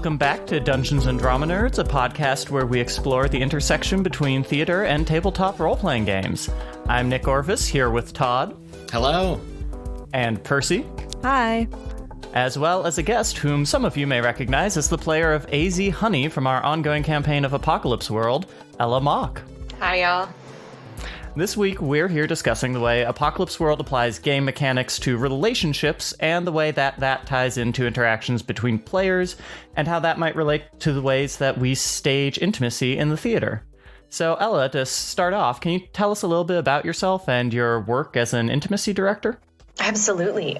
Welcome back to Dungeons and Drama Nerds, a podcast where we explore the intersection between theater and tabletop role-playing games. I'm Nick Orvis, here with Todd. Hello. And Percy. Hi. As well as a guest whom some of you may recognize as the player of AZ Honey from our ongoing campaign of Apocalypse World, Ella Mock. Hi, y'all. This week, we're here discussing the way Apocalypse World applies game mechanics to relationships and the way that ties into interactions between players and how that might relate to the ways that we stage intimacy in the theater. So, Ella, to start off, can you tell us a little bit about yourself and your work as an intimacy director? Absolutely.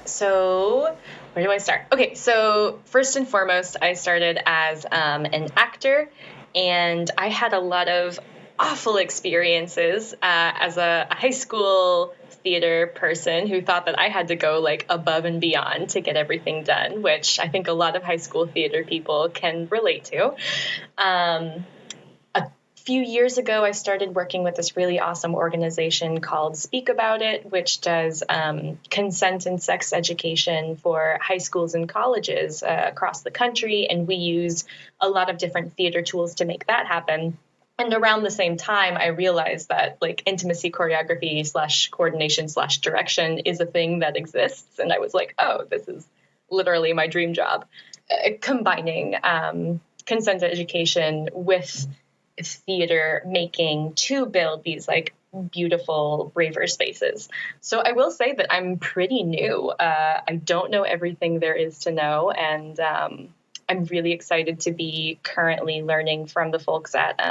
So where do I start? Okay, so first and foremost, I started as an actor, and I had a lot of awful experiences as a high school theater person who thought that I had to go like above and beyond to get everything done, which I think a lot of high school theater people can relate to. A few years ago, I started working with this really awesome organization called Speak About It, which does consent and sex education for high schools and colleges across the country. And we use a lot of different theater tools to make that happen. And around the same time, I realized that like intimacy choreography / coordination / direction is a thing that exists. And I was like, oh, this is literally my dream job. Combining consent education with theater making to build these like beautiful, braver spaces. So I will say that I'm pretty new. I don't know everything there is to know. And I'm really excited to be currently learning from the folks at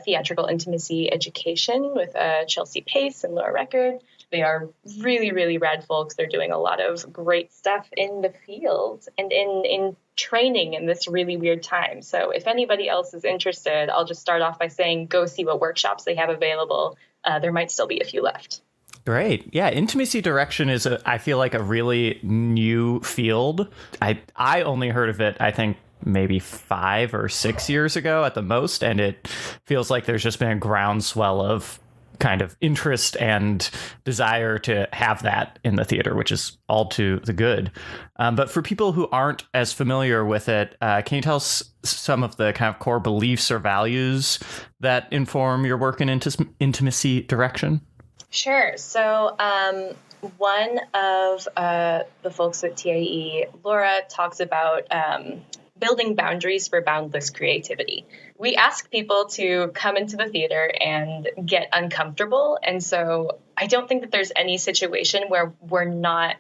Theatrical Intimacy Education with Chelsea Pace and Laura Record. They are really, really rad folks. They're doing a lot of great stuff in the field and in training in this really weird time. So if anybody else is interested, I'll just start off by saying go see what workshops they have available. There might still be a few left. Great. Yeah, intimacy direction is, I feel like, a really new field. I only heard of it, I think, maybe 5 or 6 years ago at the most, and it feels like there's just been a groundswell of kind of interest and desire to have that in the theater, which is all to the good. But for people who aren't as familiar with it, can you tell us some of the kind of core beliefs or values that inform your work in intimacy direction? Sure. So one of the folks at TIE, Laura, talks about building boundaries for boundless creativity. We ask people to come into the theater and get uncomfortable. And so I don't think that there's any situation where we're not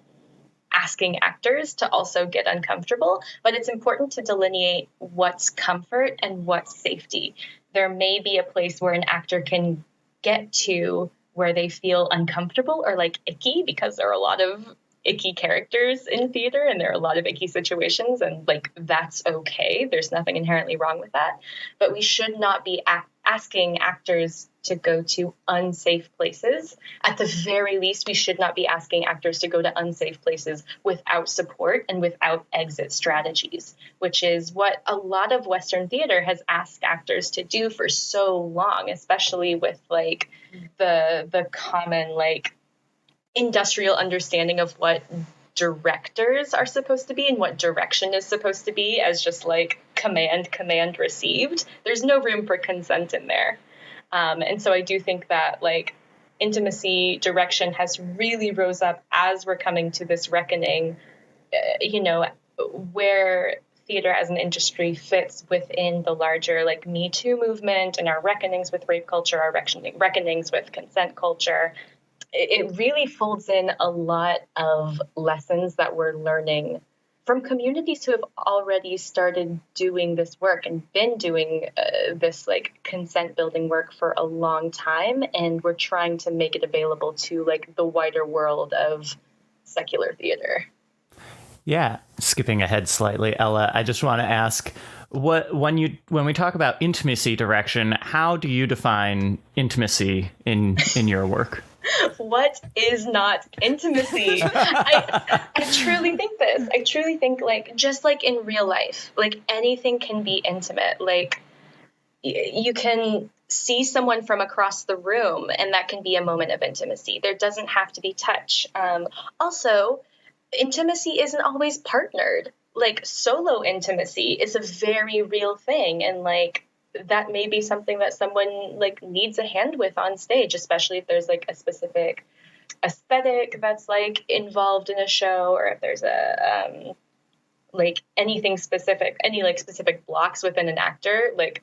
asking actors to also get uncomfortable, but it's important to delineate what's comfort and what's safety. There may be a place where an actor can get to where they feel uncomfortable or like icky, because there are a lot of icky characters in theater and there are a lot of icky situations, and like that's okay. There's nothing inherently wrong with that. But we should not be asking actors to go to unsafe places. At the very least, we should not be asking actors to go to unsafe places without support and without exit strategies, which is what a lot of Western theater has asked actors to do for so long, especially with like the common like industrial understanding of what directors are supposed to be and what direction is supposed to be as just like command received. There's no room for consent in there. And so I do think that like intimacy direction has really rose up as we're coming to this reckoning, where theater as an industry fits within the larger like Me Too movement and our reckonings with rape culture, our reckonings with consent culture. It really folds in a lot of lessons that we're learning from communities who have already started doing this work and been doing this like consent building work for a long time. And we're trying to make it available to like the wider world of secular theater. Yeah. Skipping ahead slightly, Ella, I just want to ask, when we talk about intimacy direction, how do you define intimacy in your work? What is not intimacy? I truly think this. I truly think like just like in real life, like anything can be intimate. Like you can see someone from across the room and that can be a moment of intimacy. There doesn't have to be touch. Also, intimacy isn't always partnered. like solo intimacy is a very real thing, and like that may be something that someone like needs a hand with on stage, especially if there's like a specific aesthetic that's like involved in a show, or if there's a like anything specific, any like specific blocks within an actor, like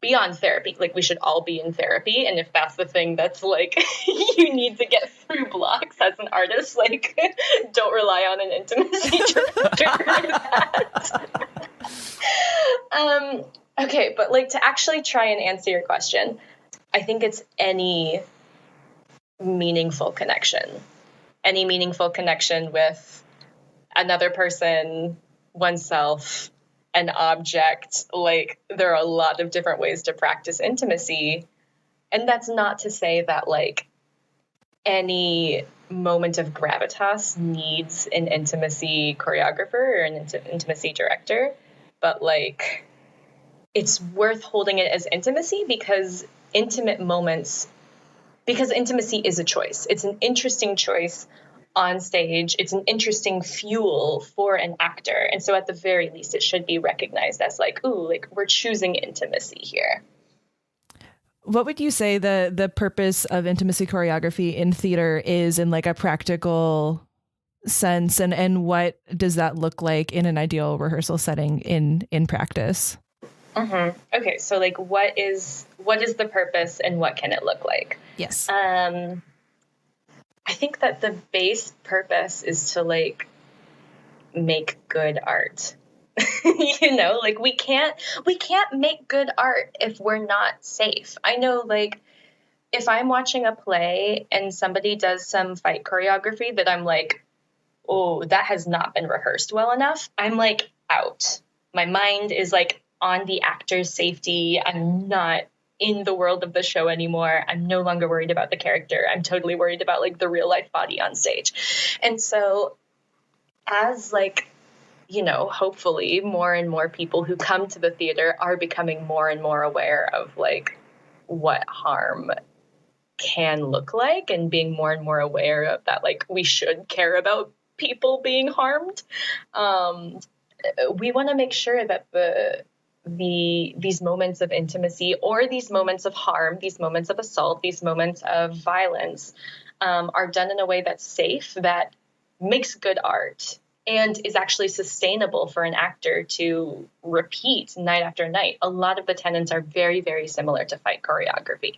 beyond therapy. Like we should all be in therapy, and if that's the thing that's like you need to get through blocks as an artist, like don't rely on an intimacy director for that. Okay, but like to actually try and answer your question, I think it's any meaningful connection with another person, oneself, an object. Like there are a lot of different ways to practice intimacy. And that's not to say that like any moment of gravitas needs an intimacy choreographer or an intimacy director, but like it's worth holding it as intimacy because intimacy is a choice. It's an interesting choice on stage. It's an interesting fuel for an actor. And so at the very least, it should be recognized as like, ooh, like we're choosing intimacy here. What would you say the purpose of intimacy choreography in theater is in like a practical sense? And what does that look like in an ideal rehearsal setting in practice? Mm-hmm. Okay, so like what is the purpose and what can it look like? Yes. I think that the base purpose is to like make good art. You know, like we can't make good art if we're not safe. I know, like if I'm watching a play and somebody does some fight choreography that I'm like, oh, that has not been rehearsed well enough, I'm like out. My mind is like on the actor's safety. I'm not in the world of the show anymore. I'm no longer worried about the character. I'm totally worried about like the real life body on stage. And so as like, you know, hopefully more and more people who come to the theater are becoming more and more aware of like what harm can look like, and being more and more aware of that, like we should care about people being harmed. We want to make sure that these moments of intimacy or these moments of harm, these moments of assault, these moments of violence are done in a way that's safe, that makes good art, and is actually sustainable for an actor to repeat night after night. A lot of the tenets are very, very similar to fight choreography,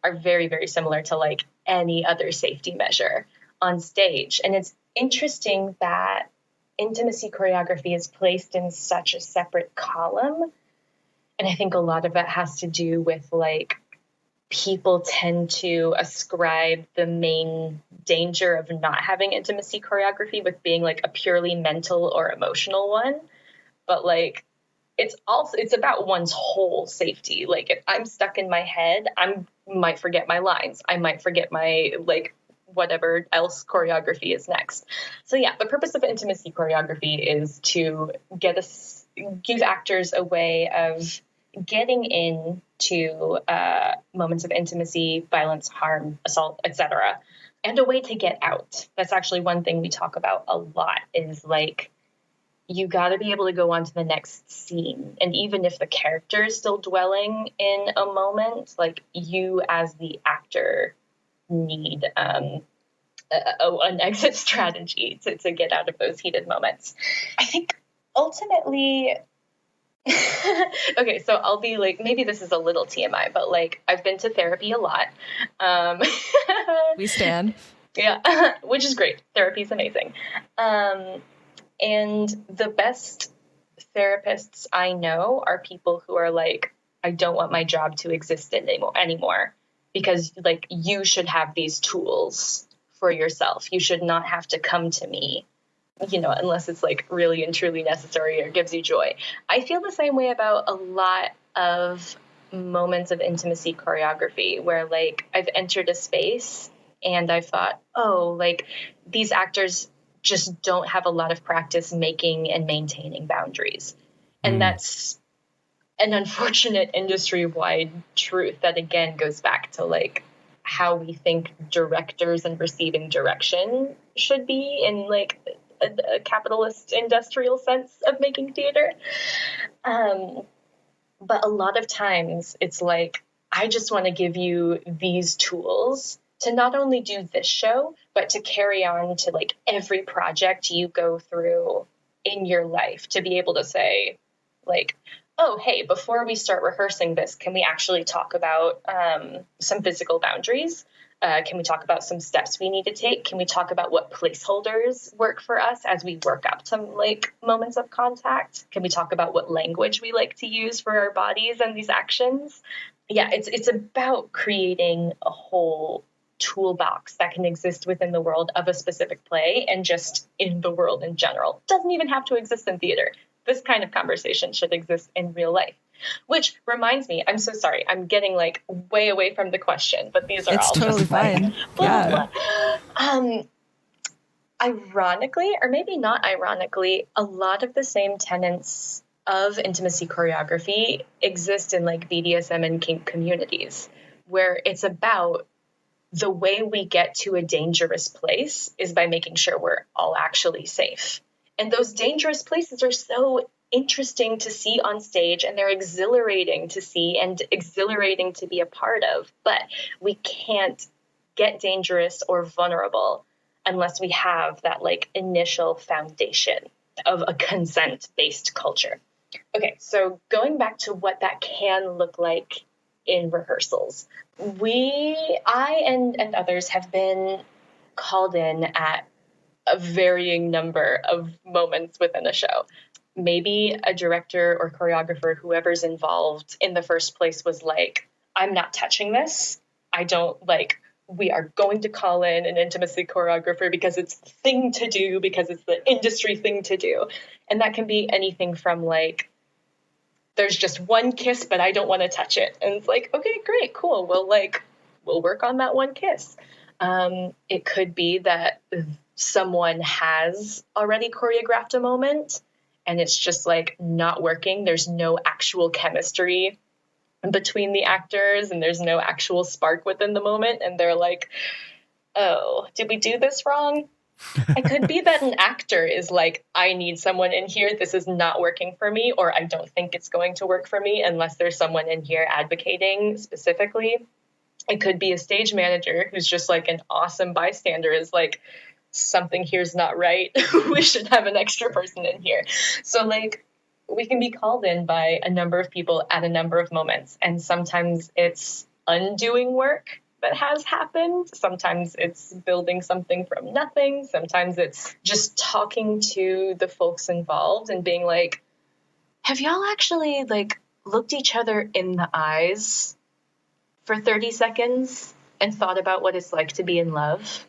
are very, very similar to like any other safety measure on stage. And it's interesting that intimacy choreography is placed in such a separate column. And I think a lot of it has to do with like people tend to ascribe the main danger of not having intimacy choreography with being like a purely mental or emotional one. But like it's about one's whole safety. Like if I'm stuck in my head, I might forget my lines. I might forget my like whatever else choreography is next. So yeah, the purpose of intimacy choreography is to give actors a way of getting into moments of intimacy, violence, harm, assault, etc., and a way to get out. That's actually one thing we talk about a lot, is like you got to be able to go on to the next scene. And even if the character is still dwelling in a moment, like you as the actor need an exit strategy to get out of those heated moments. I think ultimately... Okay, so I'll be like, maybe this is a little TMI, but like I've been to therapy a lot. We stand. Yeah, which is great. Therapy is amazing. And the best therapists I know are people who are like, I don't want my job to exist anymore, because like you should have these tools for yourself. You should not have to come to me, you know, unless it's like really and truly necessary or gives you joy. I feel the same way about a lot of moments of intimacy choreography where like I've entered a space and I thought, oh, like these actors just don't have a lot of practice making and maintaining boundaries. And that's an unfortunate industry-wide truth that again goes back to like how we think directors and receiving direction should be. And like a capitalist industrial sense of making theater. But a lot of times it's like, I just want to give you these tools to not only do this show, but to carry on to like every project you go through in your life, to be able to say like, oh, hey, before we start rehearsing this, can we actually talk about some physical boundaries? Can we talk about some steps we need to take? Can we talk about what placeholders work for us as we work up to like moments of contact? Can we talk about what language we like to use for our bodies and these actions? Yeah, it's about creating a whole toolbox that can exist within the world of a specific play and just in the world in general. It doesn't even have to exist in theater. This kind of conversation should exist in real life. Which reminds me, I'm so sorry, I'm getting like way away from the question, but these are it's all totally just fine. Like, blah, Yeah. blah, blah. Ironically, or maybe not ironically, a lot of the same tenets of intimacy choreography exist in like BDSM and kink communities, where it's about the way we get to a dangerous place is by making sure we're all actually safe. And those dangerous places are so interesting to see on stage, and they're exhilarating to see and exhilarating to be a part of. But we can't get dangerous or vulnerable unless we have that like initial foundation of a consent-based culture. Okay, so going back to what that can look like in rehearsals, I and others have been called in at a varying number of moments within a show. Maybe a director or choreographer, whoever's involved in the first place, was like, I'm not touching this. I don't like, we are going to call in an intimacy choreographer because it's the thing to do, because it's the industry thing to do. And that can be anything from like, there's just one kiss, but I don't want to touch it. And it's like, okay, great, cool. We'll work on that one kiss. It could be that someone has already choreographed a moment and it's just like not working. There's no actual chemistry between the actors and there's no actual spark within the moment. And they're like, oh, did we do this wrong? It could be that an actor is like, I need someone in here. This is not working for me, or I don't think it's going to work for me unless there's someone in here advocating specifically. It could be a stage manager who's just like an awesome bystander, is like, something here's not right. We should have an extra person in here. So like, we can be called in by a number of people at a number of moments. And sometimes it's undoing work that has happened. Sometimes it's building something from nothing. Sometimes it's just talking to the folks involved and being like, have y'all actually like looked each other in the eyes for 30 seconds and thought about what it's like to be in love?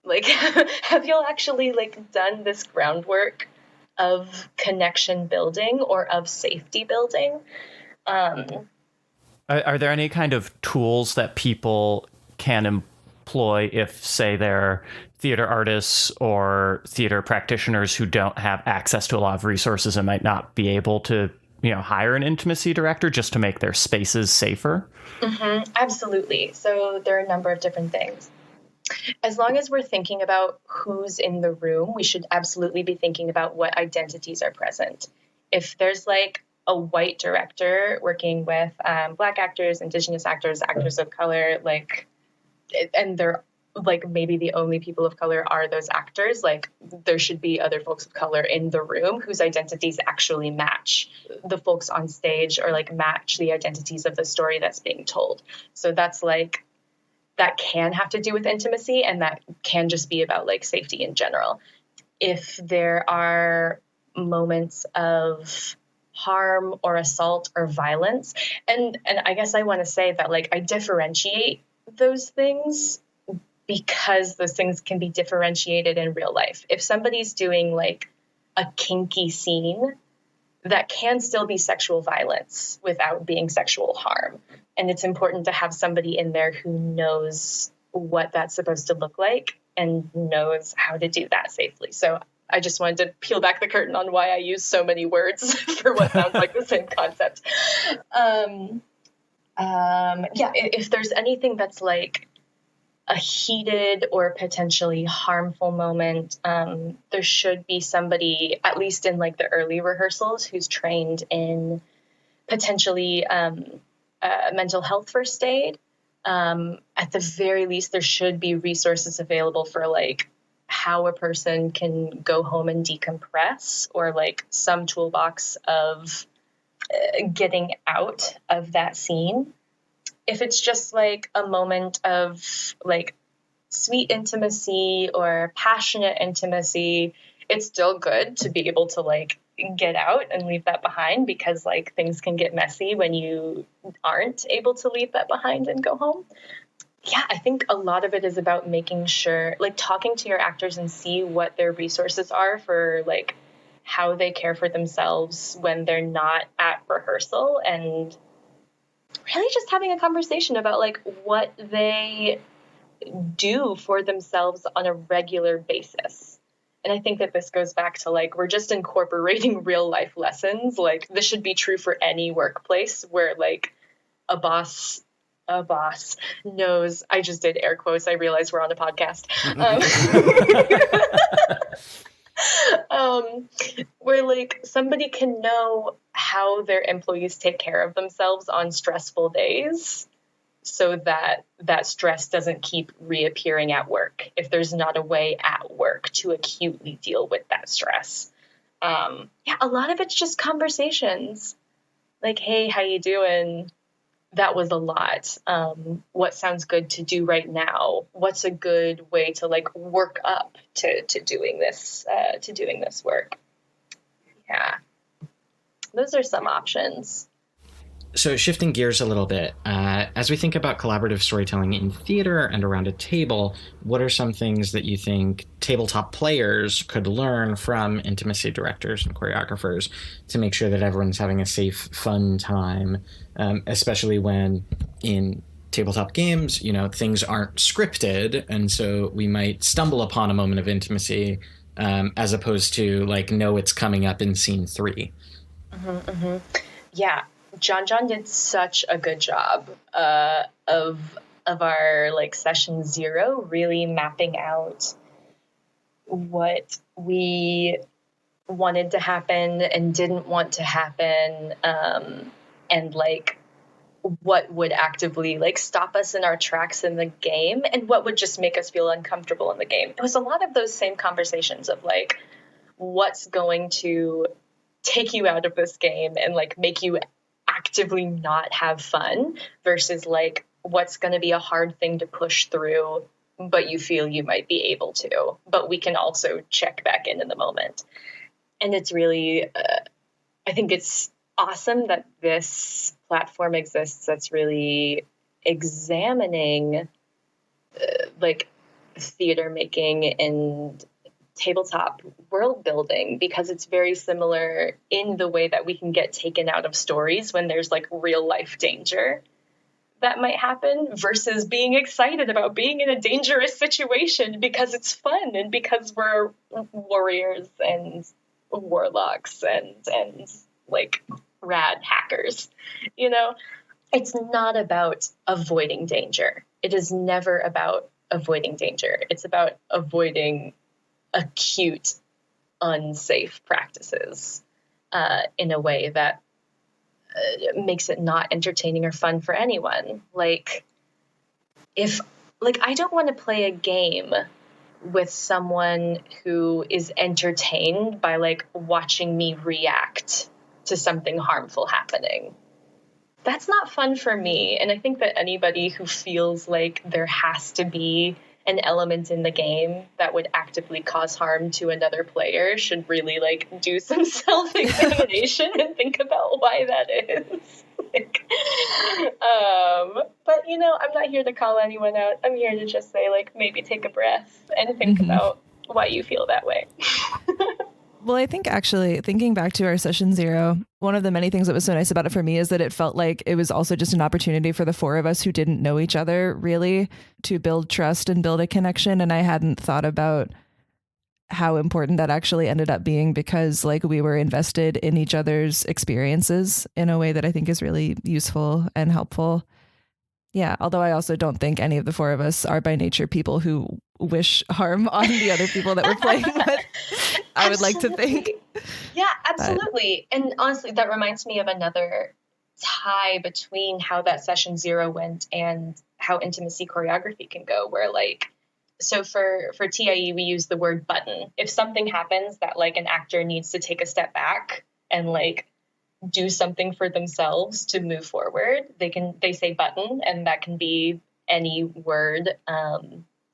Like, have y'all actually like done this groundwork of connection building or of safety building? Are there any kind of tools that people can employ if, say, they're theater artists or theater practitioners who don't have access to a lot of resources and might not be able to, hire an intimacy director just to make their spaces safer? Mm-hmm, absolutely. So there are a number of different things. As long as we're thinking about who's in the room, we should absolutely be thinking about what identities are present. If there's like a white director working with Black actors, Indigenous actors, actors of color, like, and they're like maybe the only people of color are those actors, like there should be other folks of color in the room whose identities actually match the folks on stage or like match the identities of the story that's being told. So that's like, that can have to do with intimacy, and that can just be about like safety in general. If there are moments of harm or assault or violence, and I guess I want to say that like I differentiate those things because those things can be differentiated in real life. If somebody's doing like a kinky scene, that can still be sexual violence without being sexual harm. And it's important to have somebody in there who knows what that's supposed to look like and knows how to do that safely. So I just wanted to peel back the curtain on why I use so many words for what sounds like the same concept. If there's anything that's like a heated or potentially harmful moment, there should be somebody, at least in like the early rehearsals, who's trained in potentially mental health first aid. At the very least, there should be resources available for like how a person can go home and decompress, or like some toolbox of getting out of that scene. If it's just like a moment of like sweet intimacy or passionate intimacy, it's still good to be able to like get out and leave that behind, because like things can get messy when you aren't able to leave that behind and go home. Yeah, I think a lot of it is about making sure, like talking to your actors and see what their resources are for like how they care for themselves when they're not at rehearsal, and really just having a conversation about like what they do for themselves on a regular basis. And I think that this goes back to like, we're just incorporating real life lessons. Like this should be true for any workplace where like a boss knows, I just did air quotes, I realize we're on a podcast. Where like somebody can know how their employees take care of themselves on stressful days, so that that stress doesn't keep reappearing at work if there's not a way at work to acutely deal with that stress. Yeah, a lot of it's just conversations. Like, hey, how you doing? That was a lot. What sounds good to do right now? What's a good way to like work up to doing this work? Yeah, those are some options. So shifting gears a little bit, as we think about collaborative storytelling in theater and around a table, what are some things that you think tabletop players could learn from intimacy directors and choreographers to make sure that everyone's having a safe, fun time, especially when in tabletop games, you know, things aren't scripted, and so we might stumble upon a moment of intimacy as opposed to like, no, it's coming up in scene 3. Yeah. JonJon did such a good job of our like session 0, really mapping out what we wanted to happen and didn't want to happen, and like what would actively like stop us in our tracks in the game and what would just make us feel uncomfortable in the game. It was a lot of those same conversations of like, what's going to take you out of this game and like make you actively not have fun, versus like what's going to be a hard thing to push through, but you feel you might be able to, but we can also check back in the moment. And it's really, I think it's awesome that this platform exists that's really examining like theater making and tabletop world building, because it's very similar in the way that we can get taken out of stories when there's like real life danger that might happen, versus being excited about being in a dangerous situation because it's fun and because we're warriors and warlocks and like rad hackers. You know, it's not about avoiding danger. It is never about avoiding danger. It's about avoiding acute, unsafe practices in a way that makes it not entertaining or fun for anyone. Like, if, like, I don't want to play a game with someone who is entertained by, like, watching me react to something harmful happening. That's not fun for me. And I think that anybody who feels like there has to be an element in the game that would actively cause harm to another player should really like do some self-examination and think about why that is. Like, but you know, I'm not here to call anyone out. I'm here to just say like, maybe take a breath and think about why you feel that way. Well, I think actually thinking back to our session 0, one of the many things that was so nice about it for me is that it felt like it was also just an opportunity for the 4 of us who didn't know each other really to build trust and build a connection. And I hadn't thought about how important that actually ended up being, because like we were invested in each other's experiences in a way that I think is really useful and helpful. Yeah, although I also don't think any of the four of us are by nature people who wish harm on the other people that we're playing with. I would like to think. Yeah, absolutely. And honestly, that reminds me of another tie between how that session 0 went and how intimacy choreography can go, where like, so for TIE, we use the word button. If something happens that like an actor needs to take a step back and like do something for themselves to move forward, they say button, and that can be any word.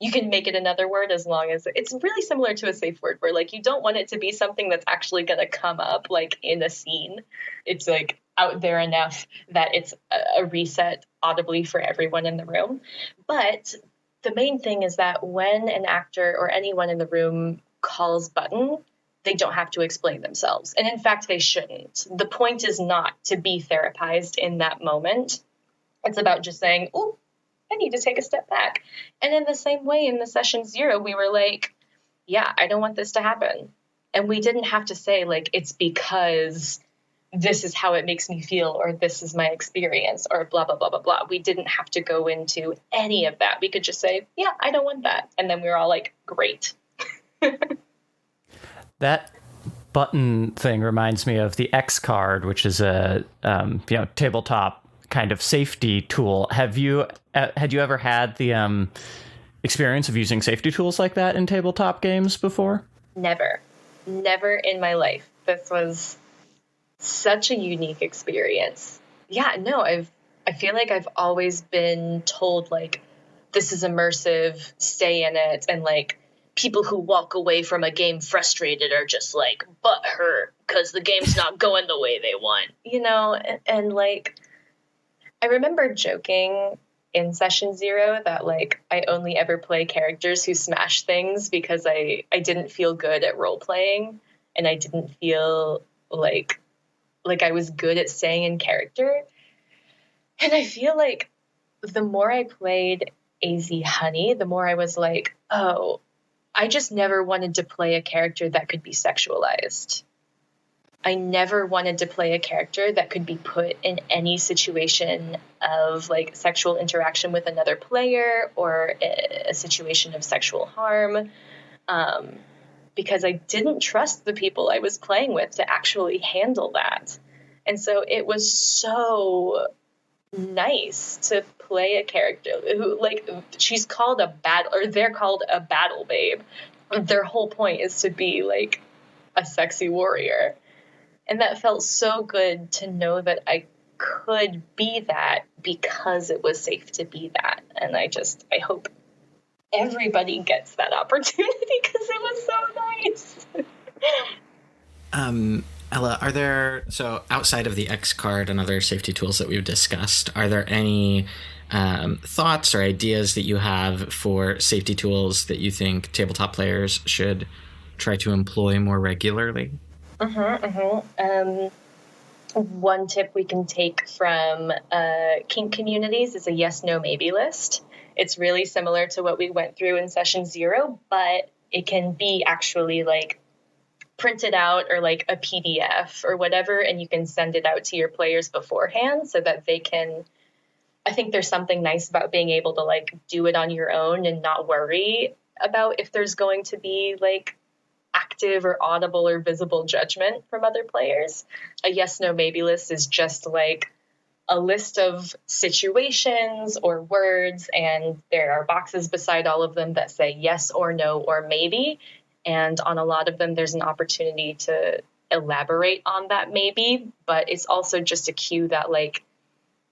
You can make it another word as long as it's really similar to a safe word, where like you don't want it to be something that's actually going to come up like in a scene. It's like out there enough that it's a reset audibly for everyone in the room. But the main thing is that when an actor or anyone in the room calls button, they don't have to explain themselves. And in fact, they shouldn't. The point is not to be therapized in that moment. It's about just saying, oh, I need to take a step back. And in the same way, in the session 0, we were like, yeah, I don't want this to happen. And we didn't have to say, like, it's because this is how it makes me feel, or this is my experience, or blah, blah, blah, blah, blah. We didn't have to go into any of that. We could just say, yeah, I don't want that. And then we were all like, great. That button thing reminds me of the X card, which is a tabletop kind of safety tool. Had you ever had the experience of using safety tools like that in tabletop games before? Never in my life. This was such a unique experience. Yeah, no, I feel like I've always been told like, this is immersive, stay in it, and like, people who walk away from a game frustrated are just like butthurt because the game's not going the way they want, and like, I remember joking in session 0 that like I only ever play characters who smash things because I didn't feel good at role playing, and I didn't feel like I was good at staying in character. And I feel like the more I played AZ Honey, the more I was like, oh, I just never wanted to play a character that could be sexualized. I never wanted to play a character that could be put in any situation of like sexual interaction with another player or a situation of sexual harm, because I didn't trust the people I was playing with to actually handle that. And so it was so nice to play a character who, like, she's called they're called a battle babe. Their whole point is to be like a sexy warrior. And that felt so good to know that I could be that because it was safe to be that. And I hope everybody gets that opportunity because it was so nice. Ella, so outside of the X card and other safety tools that we've discussed, are there any thoughts or ideas that you have for safety tools that you think tabletop players should try to employ more regularly? One tip we can take from kink communities is a yes, no, maybe list. It's really similar to what we went through in session 0, but it can be actually like printed out or like a PDF or whatever, and you can send it out to your players beforehand so that they can, I think there's something nice about being able to like do it on your own and not worry about if there's going to be like active or audible or visible judgment from other players. A yes, no, maybe list is just like a list of situations or words, and there are boxes beside all of them that say yes or no or maybe. And on a lot of them, there's an opportunity to elaborate on that maybe, but it's also just a cue that like,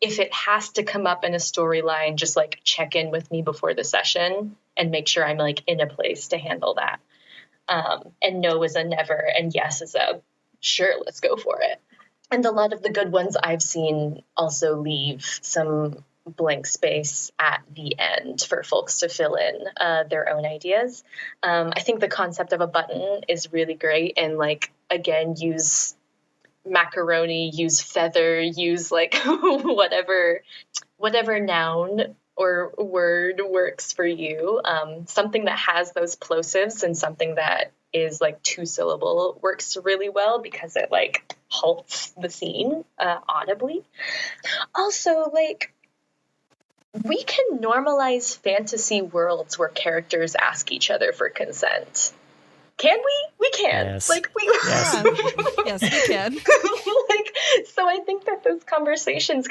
if it has to come up in a storyline, just like check in with me before the session and make sure I'm like in a place to handle that. And no is a never, and yes is a sure, let's go for it. And a lot of the good ones I've seen also leave some blank space at the end for folks to fill in their own ideas. I think the concept of a button is really great, and like, again, use macaroni, use feather, use like whatever noun or word works for you. Something that has those plosives and something that is like 2-syllable works really well because it like halts the scene audibly. Also, like, we can normalize fantasy worlds where characters ask each other for consent. Can we? We can. Yes. Like we. Yes. Yes, we can. So I think that those conversations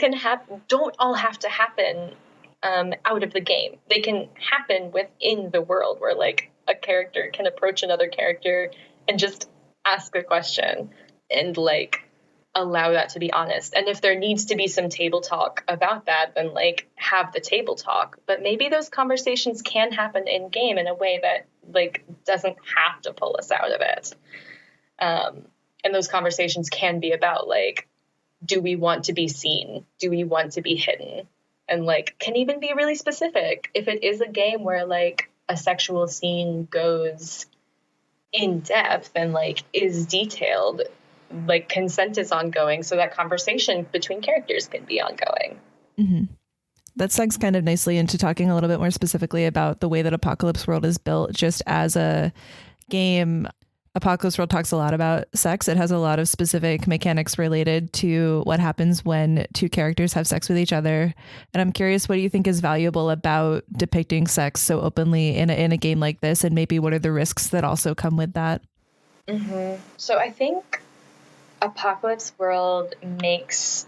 don't all have to happen out of the game. They can happen within the world where like a character can approach another character and just ask a question and like allow that to be honest. And if there needs to be some table talk about that, then like have the table talk. But maybe those conversations can happen in game in a way that like doesn't have to pull us out of it. And those conversations can be about like, do we want to be seen? Do we want to be hidden? And like can even be really specific. If it is a game where like a sexual scene goes in depth and like is detailed, like consent is ongoing, so that conversation between characters can be ongoing. Mm-hmm. That segues kind of nicely into talking a little bit more specifically about the way that Apocalypse World is built. Just as a game, Apocalypse World talks a lot about sex. It has a lot of specific mechanics related to what happens when two characters have sex with each other. And I'm curious, what do you think is valuable about depicting sex so openly in a game like this? And maybe what are the risks that also come with that? Mm-hmm. So I think Apocalypse World makes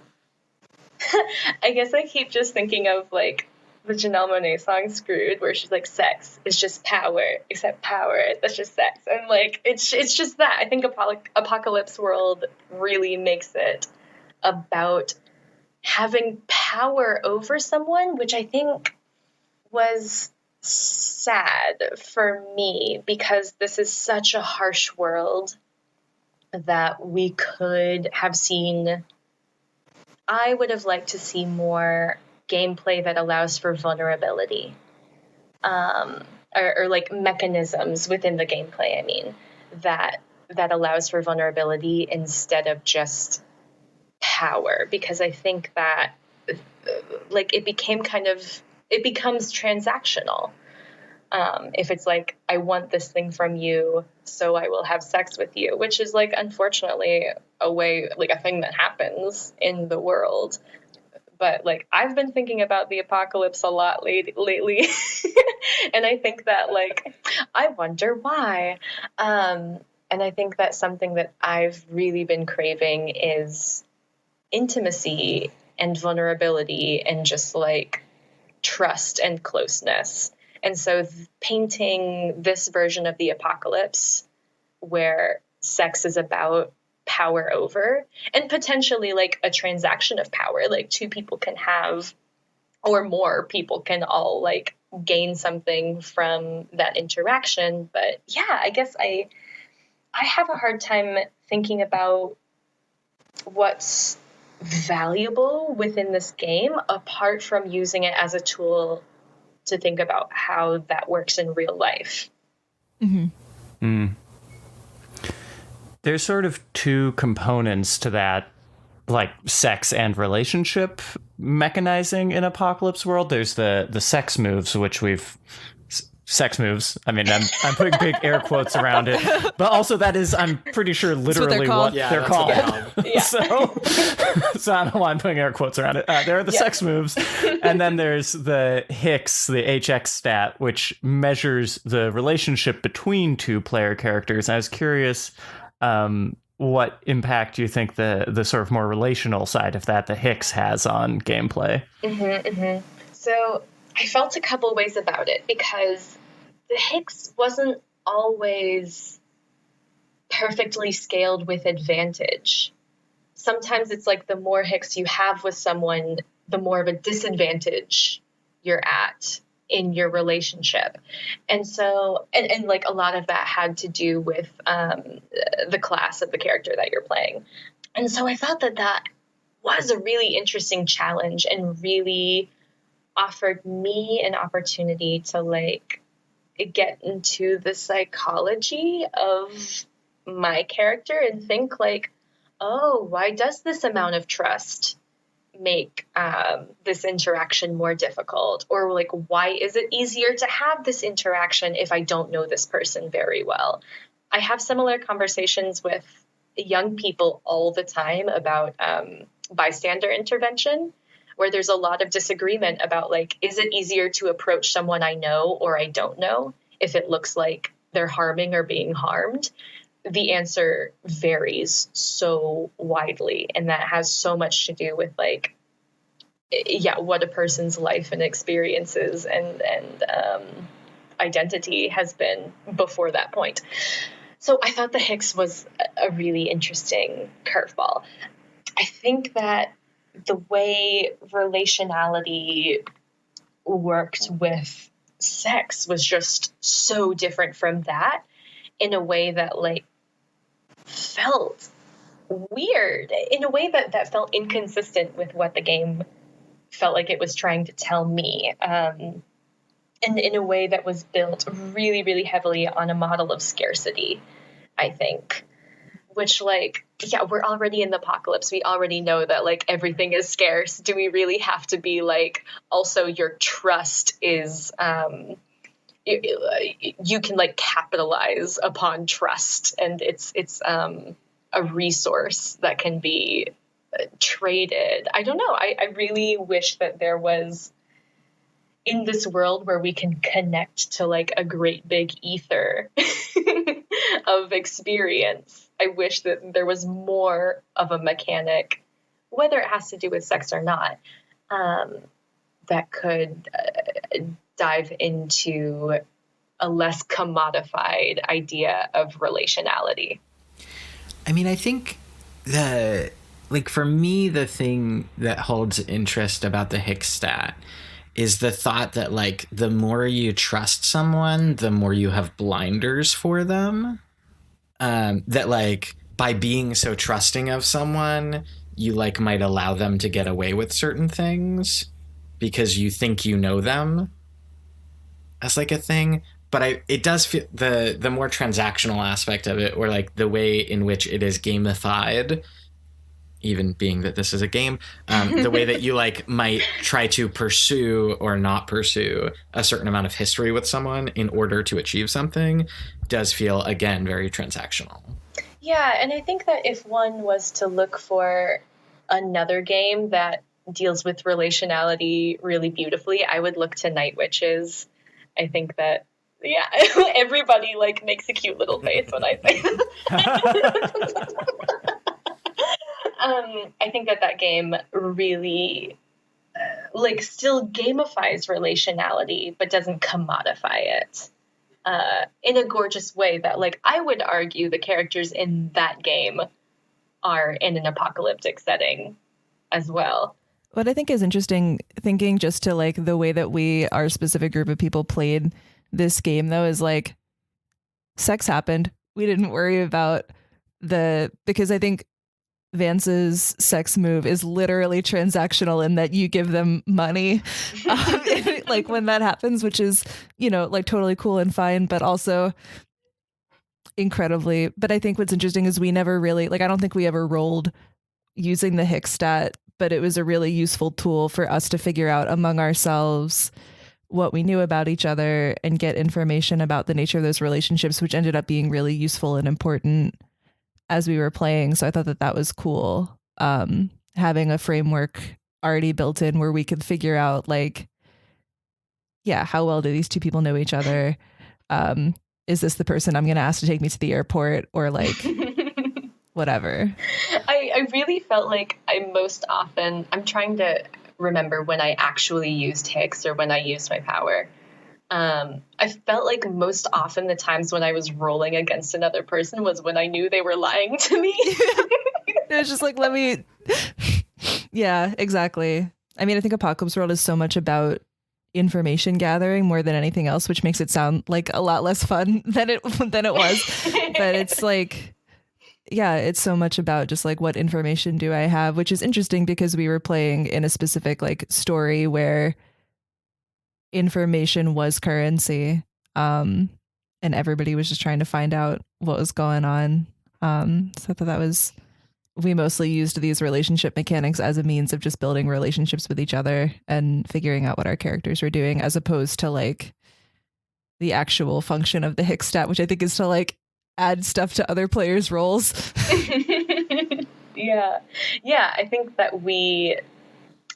I guess I keep just thinking of like the Janelle Monáe song Screwed, where she's like, sex is just power, except power, that's just sex. And like it's just that. I think Apocalypse World really makes it about having power over someone, which I think was sad for me because this is such a harsh world that we could have seen. I would have liked to see more gameplay that allows for vulnerability, or like mechanisms within the gameplay. I mean, that allows for vulnerability instead of just power, because I think that like it becomes transactional. If it's like, I want this thing from you, so I will have sex with you, which is like, unfortunately, a thing that happens in the world. But like, I've been thinking about the apocalypse a lot lately. And I think that like, I wonder why. And I think that something that I've really been craving is intimacy and vulnerability and just like trust and closeness. And so painting this version of the apocalypse where sex is about power over and potentially like a transaction of power, like two people can have, or more people can all like gain something from that interaction. But yeah, I guess I have a hard time thinking about what's valuable within this game apart from using it as a tool to think about how that works in real life. Mm-hmm. Mm. There's sort of two components to that, like sex and relationship mechanizing in Apocalypse World. There's the sex moves, which sex moves. I mean, I'm putting big air quotes around it, but also that is, I'm pretty sure, literally what they're called. Yeah. So I don't know why I'm putting air quotes around it. There are the sex moves, and then there's the hicks, the HX stat, which measures the relationship between two player characters. And I was curious, what impact do you think the sort of more relational side of that, the hicks, has on gameplay? Mm-hmm, mm-hmm. So I felt a couple ways about it, because the hicks wasn't always perfectly scaled with advantage. Sometimes it's like the more hicks you have with someone, the more of a disadvantage you're at in your relationship. And so, and like a lot of that had to do with the class of the character that you're playing. And so I thought that was a really interesting challenge and really offered me an opportunity to like get into the psychology of my character and think like, oh, why does this amount of trust make this interaction more difficult? Or like, why is it easier to have this interaction if I don't know this person very well? I have similar conversations with young people all the time about bystander intervention, where there's a lot of disagreement about like, is it easier to approach someone I know or I don't know if it looks like they're harming or being harmed? The answer varies so widely, and that has so much to do with like, yeah, what a person's life and experiences and identity has been before that point. So I thought the Hicks was a really interesting curveball. I think that the way relationality worked with sex was just so different from that, in a way that like felt weird, in a way that felt inconsistent with what the game felt like it was trying to tell me. And in a way that was built really, really heavily on a model of scarcity, I think. Which, like, yeah, we're already in the apocalypse. We already know that, like, everything is scarce. Do we really have to be, like, also your trust is, you can, like, capitalize upon trust. And it's a resource that can be traded. I don't know. I really wish that there was, in this world where we can connect to like a great big ether of experience, I wish that there was more of a mechanic, whether it has to do with sex or not, that could dive into a less commodified idea of relationality. I mean, I think for me, the thing that holds interest about the Hicks stat is the thought that, like, the more you trust someone, the more you have blinders for them. That, like, by being so trusting of someone, you, like, might allow them to get away with certain things because you think you know them as, like, a thing. But it does feel the more transactional aspect of it, or, like, the way in which it is gamified, even being that this is a game, the way that you like might try to pursue or not pursue a certain amount of history with someone in order to achieve something does feel, again, very transactional. Yeah, and I think that if one was to look for another game that deals with relationality really beautifully, I would look to Night Witches. I think that, yeah, everybody like makes a cute little face when I say that. I think that game really, like, still gamifies relationality, but doesn't commodify it in a gorgeous way that, like, I would argue the characters in that game are in an apocalyptic setting as well. What I think is interesting, thinking just to, like, the way that our specific group of people played this game, though, is, like, sex happened. We didn't worry about because I think Vance's sex move is literally transactional in that you give them money like when that happens, which is, you know, like totally cool and fine, but also incredibly. But I think what's interesting is we never really, like, I don't think we ever rolled using the Hicks stat, but it was a really useful tool for us to figure out among ourselves what we knew about each other and get information about the nature of those relationships, which ended up being really useful and important as we were playing. So I thought that was cool, having a framework already built in where we could figure out, like, yeah, how well do these two people know each other? Is this the person I'm going to ask to take me to the airport, or like whatever? I really felt like I'm trying to remember when I actually used Hicks or when I used my power. I felt like most often the times when I was rolling against another person was when I knew they were lying to me. It was just like, yeah, exactly. I mean, I think Apocalypse World is so much about information gathering more than anything else, which makes it sound like a lot less fun than it was. But it's like, yeah, it's so much about just like, what information do I have, which is interesting because we were playing in a specific like story where information was currency, and everybody was just trying to find out what was going on. So I thought we mostly used these relationship mechanics as a means of just building relationships with each other and figuring out what our characters were doing, as opposed to like the actual function of the Hicks stat, which I think is to like add stuff to other players' roles. Yeah. I think that we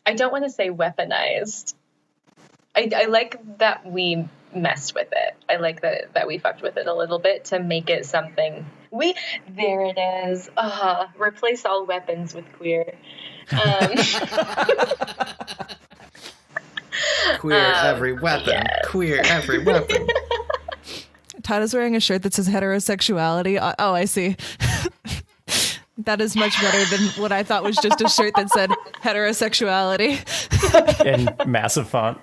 I don't want to say weaponized. I like that we messed with it. I like that we fucked with it a little bit to make it something. There it is. Replace all weapons with queer. Queer every weapon. Yes. Queer every weapon. Todd is wearing a shirt that says heterosexuality. Oh, I see. That is much better than what I thought was just a shirt that said heterosexuality. In massive font.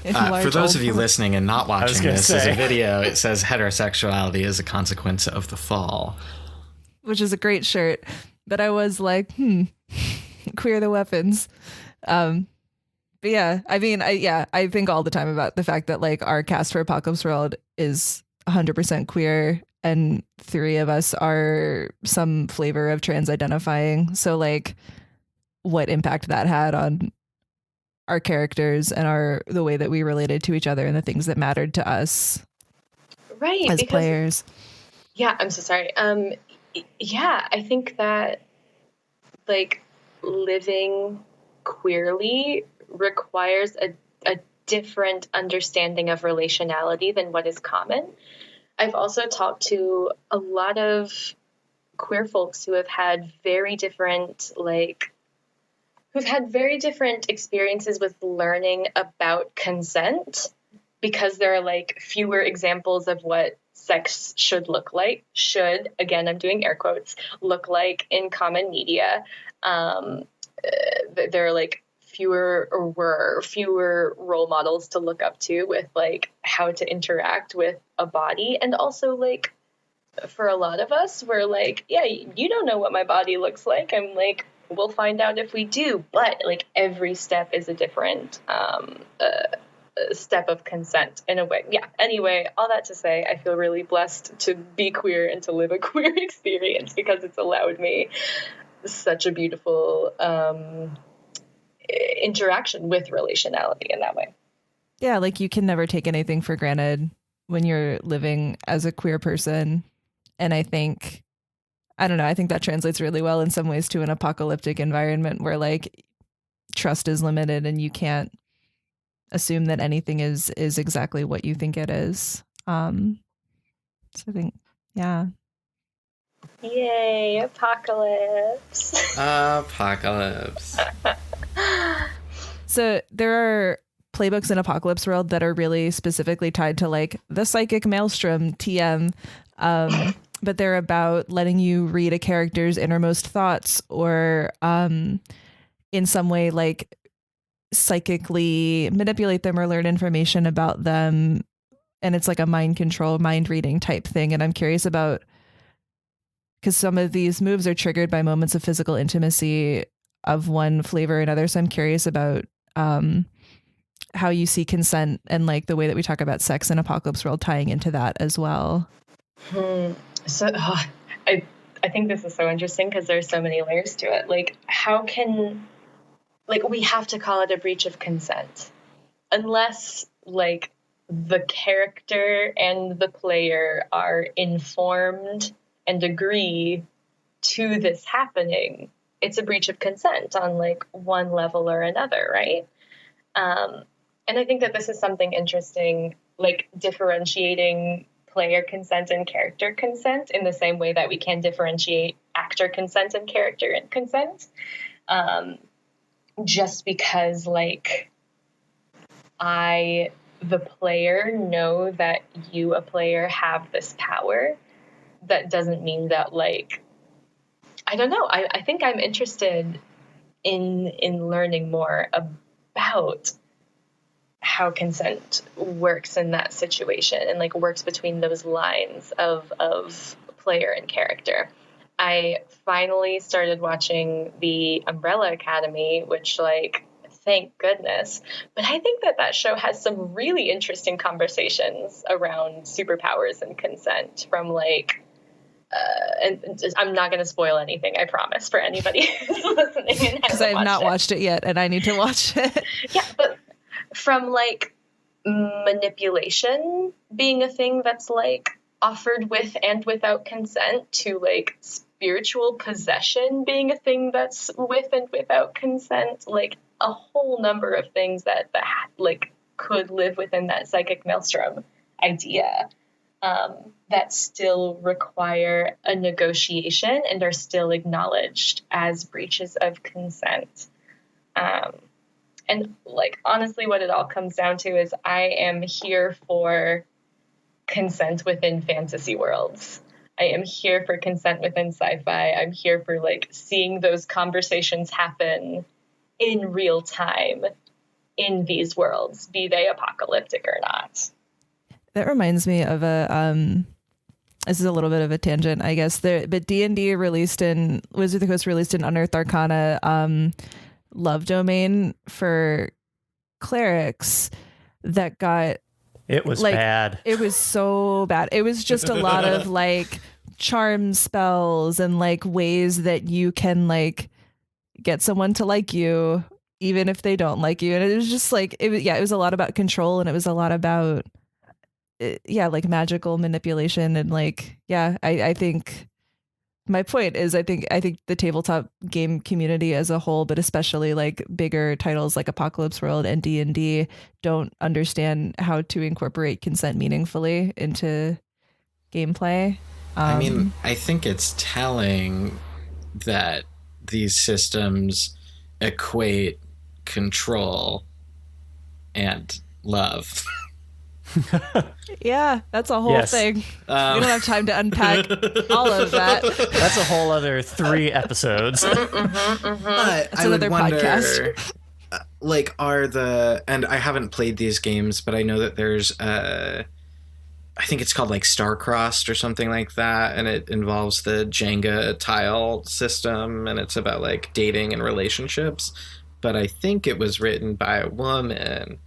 For those of you listening and not watching this as a video, it says heterosexuality is a consequence of the fall. Which is a great shirt. But I was like, queer the weapons. But yeah, I mean, I think all the time about the fact that like our cast for Apocalypse World is 100% queer. And 3 of us are some flavor of trans identifying. So like what impact that had on our characters and the way that we related to each other and the things that mattered to us. Right. As players. Yeah. I'm so sorry. Yeah, I think that like living queerly requires a different understanding of relationality than what is common. I've also talked to a lot of queer folks who have had very different, experiences with learning about consent because there are like fewer examples of what sex should look like. Should, again, I'm doing air quotes, look like in common media. There are like fewer role models to look up to with like how to interact with a body. And also like for a lot of us, we're like, yeah, you don't know what my body looks like. I'm like, we'll find out if we do. But like every step is a different step of consent in a way. Yeah. Anyway, all that to say, I feel really blessed to be queer and to live a queer experience because it's allowed me such a beautiful interaction with relationality in that way. Yeah, like you can never take anything for granted when you're living as a queer person. And I think that translates really well in some ways to an apocalyptic environment where like trust is limited and you can't assume that anything is exactly what you think it is. So I think, yeah. Yay, apocalypse. Apocalypse. So there are playbooks in Apocalypse World that are really specifically tied to like the psychic maelstrom TM. But they're about letting you read a character's innermost thoughts or in some way like psychically manipulate them or learn information about them. And it's like a mind control, mind reading type thing. And I'm curious about, because some of these moves are triggered by moments of physical intimacy of one flavor or another. So I'm curious about how you see consent and like the way that we talk about sex in Apocalypse World tying into that as well. So I think this is so interesting because there's so many layers to it. Like how can, like we have to call it a breach of consent unless like the character and the player are informed and agree to this happening. It's a breach of consent on like one level or another, right? And I think that this is something interesting, like differentiating player consent and character consent in the same way that we can differentiate actor consent and character consent. Just because like the player, know that you, a player, have this power, that doesn't mean that like, I don't know. I think I'm interested in learning more about how consent works in that situation and like works between those lines of player and character. I finally started watching the Umbrella Academy, which like, thank goodness. But I think that show has some really interesting conversations around superpowers and consent from like, and I'm not going to spoil anything, I promise, for anybody who's listening. Because I have not watched it yet and I need to watch it. Yeah, but from like manipulation being a thing that's like offered with and without consent to like spiritual possession being a thing that's with and without consent, like a whole number of things that like could live within that psychic maelstrom idea that still require a negotiation and are still acknowledged as breaches of consent. And like, honestly, what it all comes down to is I am here for consent within fantasy worlds. I am here for consent within sci-fi. I'm here for like seeing those conversations happen in real time in these worlds, be they apocalyptic or not. That reminds me of this is a little bit of a tangent, I guess. But D&D released in Wizard of the Coast released an Unearthed Arcana love domain for clerics that got, it was like, bad. It was so bad. It was just a lot of like charm spells and like ways that you can like get someone to like you even if they don't like you. And it was just like, it was a lot about control, and it was a lot about like magical manipulation. And like, I think my point is, I think the tabletop game community as a whole, but especially like bigger titles like Apocalypse World and D&D, don't understand how to incorporate consent meaningfully into gameplay. I mean, I think it's telling that these systems equate control and love. Yeah, that's a whole thing. We don't have time to unpack all of that. That's a whole other 3 episodes. But That's another podcast. Like, and I haven't played these games, but I know that there's I think it's called like Starcrossed or something like that, and it involves the Jenga tile system, and it's about like dating and relationships. But I think it was written by a woman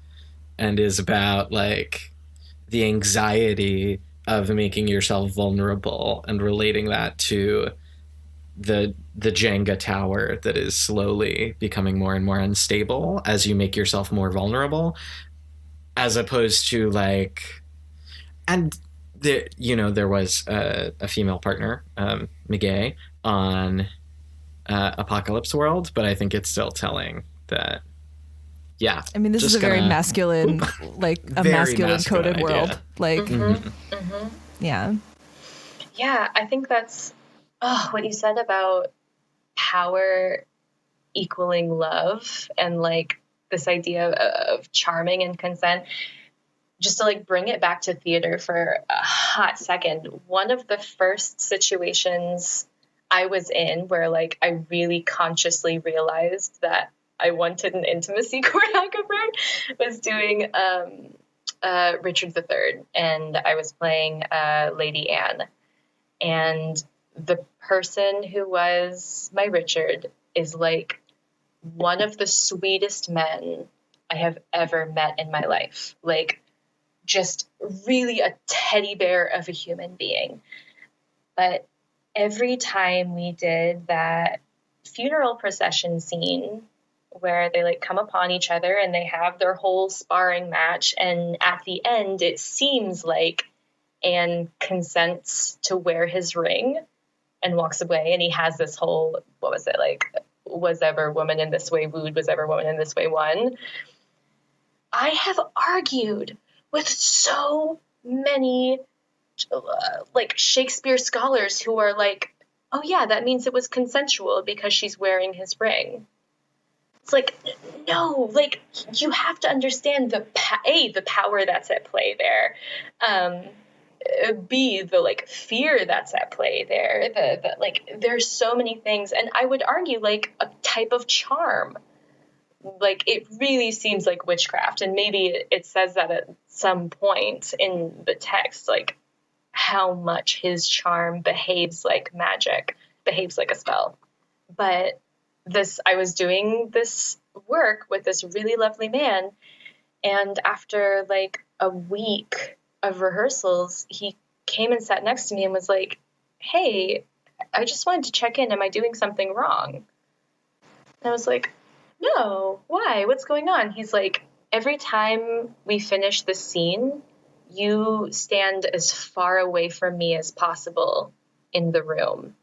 and is about like the anxiety of making yourself vulnerable and relating that to the Jenga tower that is slowly becoming more and more unstable as you make yourself more vulnerable, as opposed to like, and there was a female partner, McGay, on Apocalypse World, but I think it's still telling that. Yeah. I mean, this is a very masculine, like a masculine coded idea. World. Like, yeah. Yeah, I think that's what you said about power equaling love and like this idea of charming and consent. Just to like bring it back to theater for a hot second, one of the first situations I was in where like I really consciously realized that I wanted an intimacy choreographer was doing Richard III, and I was playing Lady Anne. And the person who was my Richard is like one of the sweetest men I have ever met in my life. Like, just really a teddy bear of a human being. But every time we did that funeral procession scene where they like come upon each other and they have their whole sparring match, and at the end it seems like Anne consents to wear his ring and walks away, and he has this whole, what was it, like, was ever woman in this way wooed, was ever woman in this way won. I have argued with so many like Shakespeare scholars who are like, oh yeah, that means it was consensual because she's wearing his ring. It's like, no, like, you have to understand the power that's at play there. B, the like fear that's at play there. The like, there's so many things, and I would argue like a type of charm. Like, it really seems like witchcraft, and maybe it says that at some point in the text, like how much his charm behaves like magic, behaves like a spell. But I was doing this work with this really lovely man, and after like a week of rehearsals, he came and sat next to me and was like, hey, I just wanted to check in. Am I doing something wrong? And I was like, no, why? What's going on? He's like, every time we finish the scene, you stand as far away from me as possible in the room.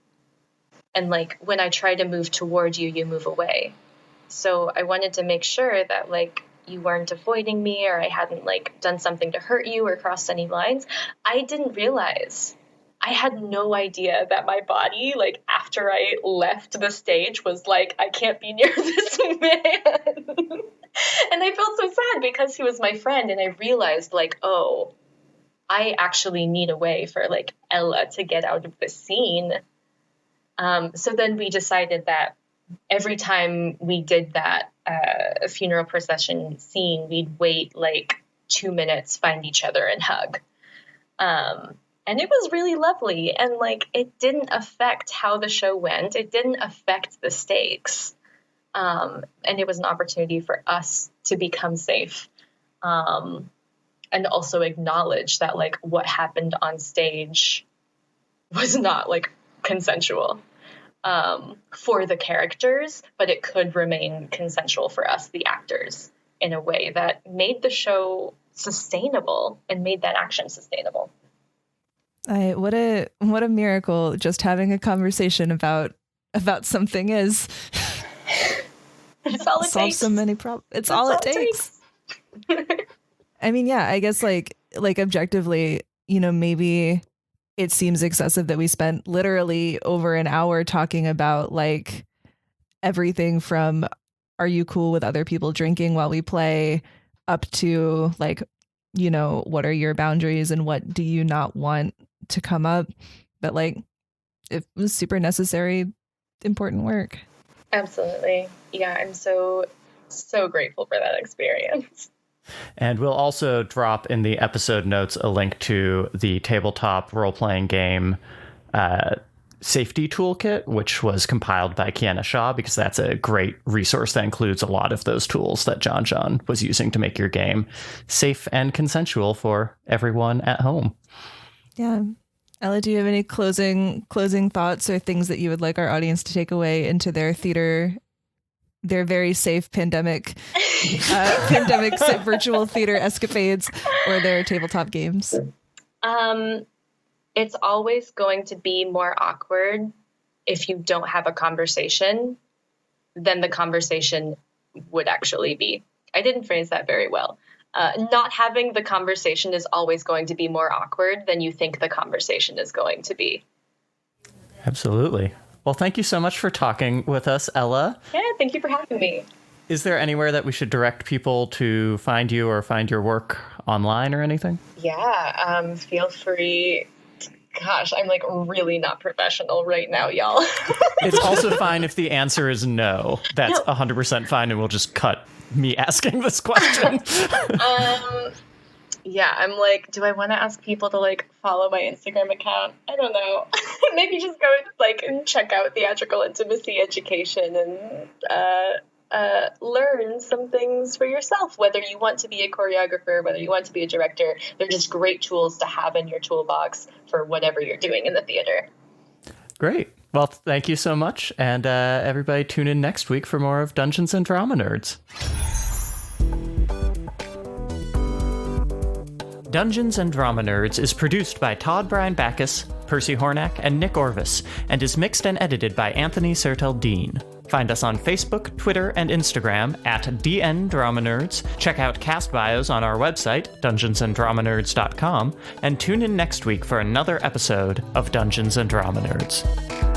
And like, when I try to move toward you, you move away. So I wanted to make sure that like you weren't avoiding me or I hadn't like done something to hurt you or crossed any lines. I didn't realize. I had no idea that my body, like after I left the stage, was like, I can't be near this man. And I felt so sad because he was my friend. And I realized like, oh, I actually need a way for like Ella to get out of the scene. So then we decided that every time we did that funeral procession scene, we'd wait like 2 minutes, find each other and hug. And it was really lovely. And like, it didn't affect how the show went. It didn't affect the stakes. And it was an opportunity for us to become safe. And also acknowledge that like what happened on stage was not like consensual for the characters, but it could remain consensual for us, the actors, in a way that made the show sustainable and made that action sustainable. What a miracle just having a conversation about something is. It's all it solves takes. So many problems. It's all it takes. I mean, yeah, I guess like objectively, you know, maybe it seems excessive that we spent literally over an hour talking about like everything from are you cool with other people drinking while we play up to like, you know, what are your boundaries and what do you not want to come up? But like it was super necessary, important work. Absolutely. Yeah, I'm so grateful for that experience. And we'll also drop in the episode notes a link to the tabletop role-playing game safety toolkit, which was compiled by Kiana Shaw, because that's a great resource that includes a lot of those tools that JonJon was using to make your game safe and consensual for everyone at home. Yeah. Ella, do you have any closing thoughts or things that you would like our audience to take away into their theater, their very safe pandemic virtual theater escapades or their tabletop games? It's always going to be more awkward if you don't have a conversation than the conversation would actually be. I didn't phrase that very well. Not having the conversation is always going to be more awkward than you think the conversation is going to be. Absolutely. Well, thank you so much for talking with us, Ella. Yeah, thank you for having me. Is there anywhere that we should direct people to find you or find your work online or anything? Yeah, feel free. Gosh, I'm like really not professional right now, y'all. It's also fine if the answer is no. That's 100% fine, and we'll just cut me asking this question. Yeah, I'm like, do I want to ask people to like follow my Instagram account? I don't know. Maybe just go like and check out Theatrical Intimacy Education and learn some things for yourself, whether you want to be a choreographer, whether you want to be a director. They're just great tools to have in your toolbox for whatever you're doing in the theater. Great. Well, thank you so much. And everybody tune in next week for more of Dungeons and Drama Nerds. Dungeons and Drama Nerds is produced by Todd Backus, Percy Hornak, and Nick Orvis, and is mixed and edited by Anthony Sertel Dean. Find us on Facebook, Twitter, and Instagram at DN Drama Nerds. Check out cast bios on our website, dungeonsanddramanerds.com, and tune in next week for another episode of Dungeons and Drama Nerds.